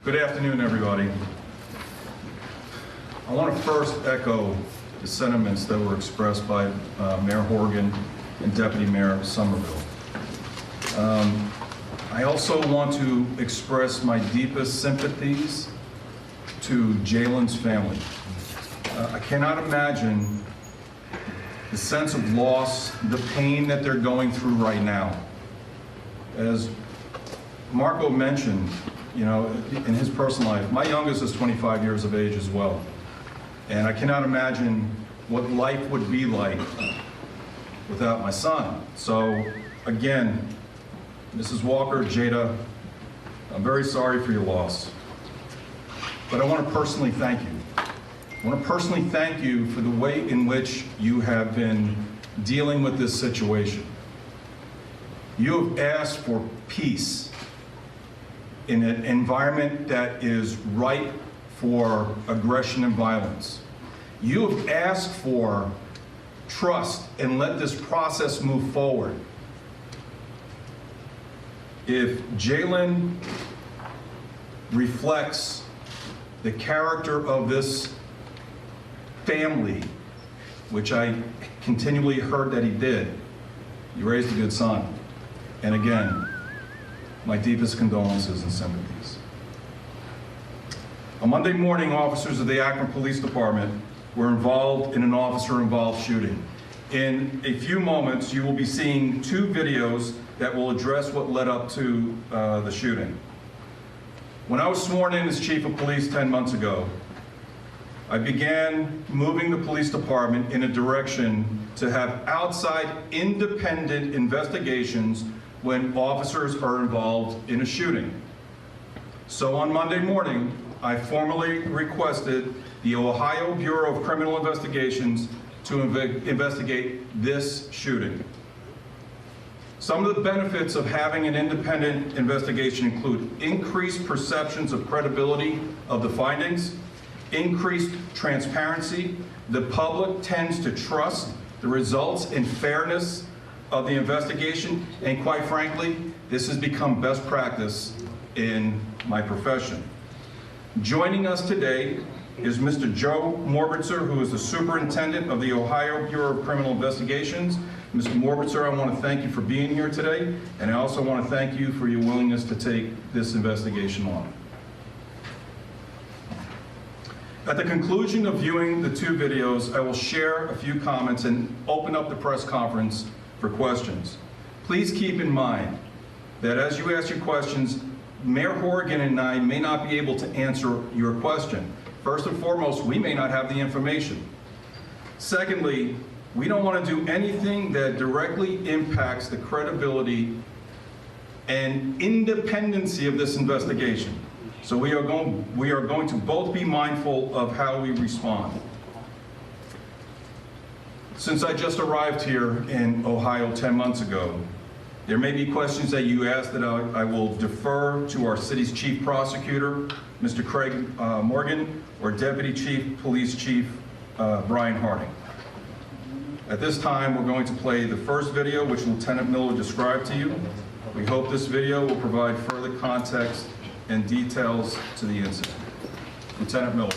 Good afternoon, everybody. I want to first echo the sentiments that were expressed by Mayor Horgan and Deputy Mayor Somerville. I also want to express my deepest sympathies to Jayland's family. I cannot imagine the sense of loss, the pain that they're going through right now. As Marco mentioned, you know, in his personal life, my youngest is 25 years of age as well. And I cannot imagine what life would be like without my son. So again, Mrs. Walker, Jada, I'm very sorry for your loss. But I want to personally thank you. I want to personally thank you for the way in which you have been dealing with this situation. You have asked for peace in an environment that is ripe for aggression and violence. You have asked for trust and let this process move forward. If Jayland reflects the character of this family, which I continually heard that he did, you raised a good son. And again, my deepest condolences and sympathies. On Monday morning, officers of the Akron Police Department were involved in an officer-involved shooting. In a few moments, you will be seeing two videos that will address what led up to the shooting. When I was sworn in as Chief of Police 10 months ago, I began moving the police department in a direction to have outside independent investigations when officers are involved in a shooting. So on Monday morning, I formally requested the Ohio Bureau of Criminal Investigations to investigate this shooting. Some of the benefits of having an independent investigation include increased perceptions of credibility of the findings, increased transparency. The public tends to trust the results and fairness of the investigation, and quite frankly, this has become best practice in my profession. Joining us today is Mr. Joe Morbitzer, who is the Superintendent of the Ohio Bureau of Criminal Investigations. Mr. Morbitzer, I want to thank you for being here today, and I also want to thank you for your willingness to take this investigation on. At the conclusion of viewing the two videos, I will share a few comments and open up the press conference for questions. Please keep in mind that as you ask your questions, Mayor Horgan and I may not be able to answer your question. First and foremost, we may not have the information. Secondly, we don't want to do anything that directly impacts the credibility and independency of this investigation. So we are going to both be mindful of how we respond. Since I just arrived here in Ohio 10 months ago, there may be questions that you ask that I will defer to our city's chief prosecutor, Mr. Craig Morgan, or Deputy Chief Police Chief Brian Harding. At this time, we're going to play the first video, which Lieutenant Miller described to you. We hope this video will provide further context and details to the incident. Lieutenant Miller.